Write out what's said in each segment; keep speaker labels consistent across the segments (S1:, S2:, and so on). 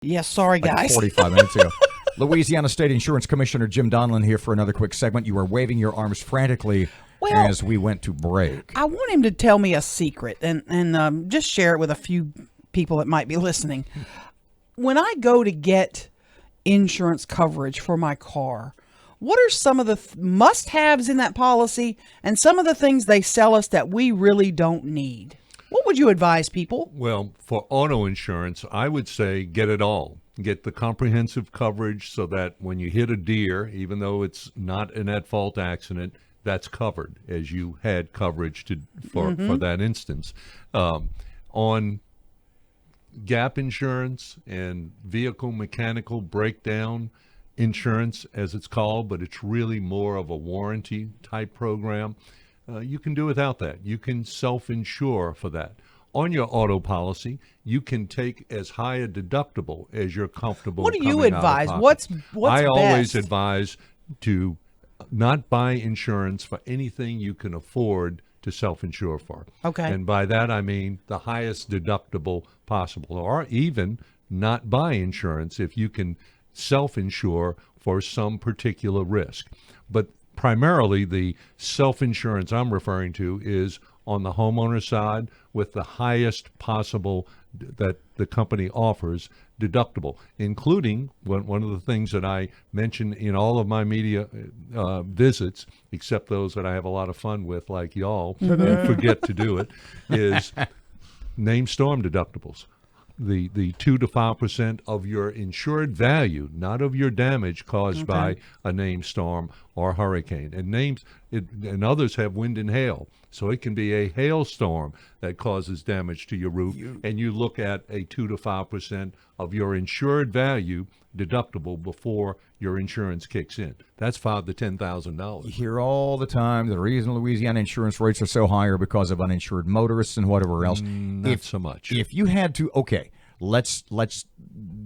S1: Yes, sorry,
S2: like
S1: guys.
S2: 45 minutes ago. Louisiana State Insurance Commissioner Jim Donelon here for another quick segment. You were waving your arms frantically as we went to break.
S1: I want him to tell me a secret and just share it with a few people that might be listening. When I go to get insurance coverage for my car, what are some of the must-haves in that policy and some of the things they sell us that we really don't need? What would you advise people?
S3: Well, for auto insurance, I would say get it all. Get the comprehensive coverage so that when you hit a deer, even though it's not an at-fault accident, that's covered as you had coverage for that instance. On gap insurance and vehicle mechanical breakdown insurance, as it's called, but it's really more of a warranty type program. You can do without that. You can self-insure for that. On your auto policy, you can take as high a deductible as you're comfortable.
S1: What do you
S3: coming out of
S1: advise?
S3: pocket.
S1: What's
S3: I always
S1: best?
S3: advise to not buy insurance for anything you can afford to self-insure for.
S1: Okay.
S3: And by that I mean the highest deductible possible, or even not buy insurance if you can self-insure for some particular risk. But primarily the self-insurance I'm referring to is on the homeowner side with the highest possible that the company offers deductible, including one of the things that I mention in all of my media visits, except those that I have a lot of fun with, like y'all, and forget to do it, is named storm deductibles. The 2 to 5% of your insured value, not of your damage caused by a named storm or hurricane. And others have wind and hail. So it can be a hailstorm that causes damage to your roof, and you look at a 2 to 5% of your insured value deductible before your insurance kicks in. That's $5,000 to $10,000.
S2: You hear all the time the reason Louisiana insurance rates are so high are because of uninsured motorists and whatever else.
S3: Not so much.
S2: If you had to, let's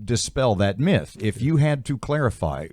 S2: dispel that myth. If you had to clarify,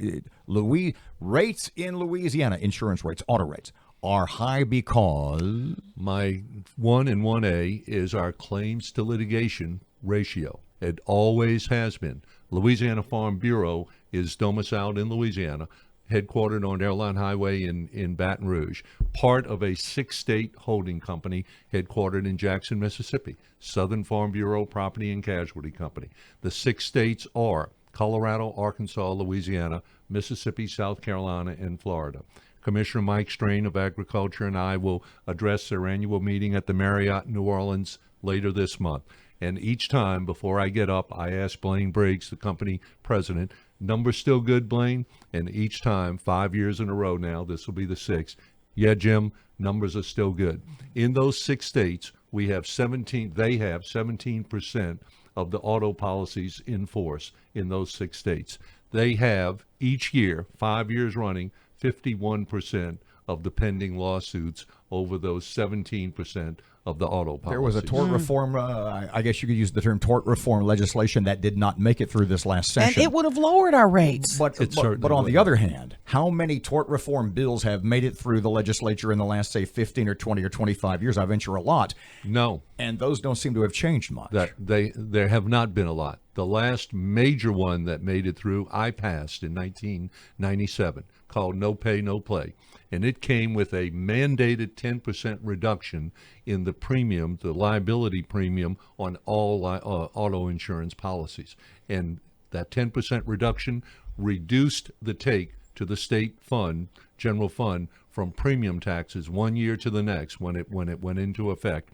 S2: rates in Louisiana, insurance rates, auto rates, are high because
S3: My 1 and 1A is our claims to litigation ratio. It always has been. Louisiana Farm Bureau is domiciled in Louisiana, headquartered on Airline Highway in Baton Rouge, part of a 6-state holding company headquartered in Jackson, Mississippi, Southern Farm Bureau Property and Casualty Company. The 6 states are Colorado, Arkansas, Louisiana, Mississippi, South Carolina, and Florida. Commissioner Mike Strain of Agriculture and I will address their annual meeting at the Marriott New Orleans later this month. And each time before I get up, I ask Blaine Briggs, the company president, numbers still good, Blaine? And each time, 5 years in a row now, this will be the 6th. Yeah, Jim, numbers are still good. In those 6 states, they have 17% of the auto policies in force in those 6 states. They have each year, 5 years running, 51% of the pending lawsuits over those 17% of the auto policies.
S2: there was a tort reform, I guess you could use the term tort reform legislation that did not make it through this last
S1: And
S2: session.
S1: it would have lowered our rates.
S2: But on the other hand, how many tort reform bills have made it through the legislature in the last, say, 15 or 20 or 25 years? I venture a lot.
S3: No.
S2: And those don't seem to have changed much.
S3: There have not been a lot. The last major one that made it through, I passed in 1997, called No Pay, No Play. And it came with a mandated 10% reduction in the premium, the liability premium on all auto insurance policies. And that 10% reduction reduced the take to the state fund, general fund, from premium taxes 1 year to the next when it went into effect.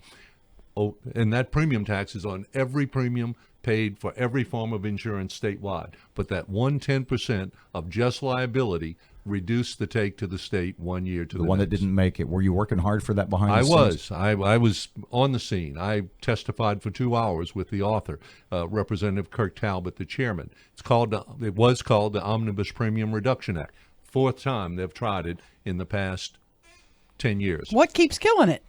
S3: Oh, and that premium tax is on every premium paid for every form of insurance statewide. But that 10% of just liability reduced the take to the state 1 year to the
S2: one
S3: next.
S2: that didn't make it. Were you working hard for that behind the scenes?
S3: I was on the scene. I testified for 2 hours with the author, Representative Kirk Talbot, the chairman. It was called the Omnibus Premium Reduction Act. 4th time they've tried it in the past 10 years.
S1: What keeps killing it?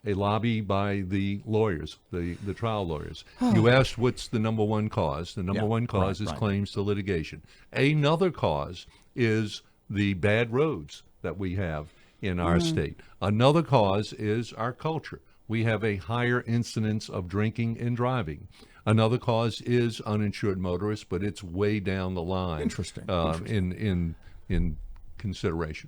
S3: A lobby by the lawyers, the trial lawyers. You asked what's the number one cause. The number one cause is claims to litigation. Another cause is the bad roads that we have in our state. Another cause is our culture. We have a higher incidence of drinking and driving. Another cause is uninsured motorists, but it's way down the line.
S2: Interesting.
S3: In consideration.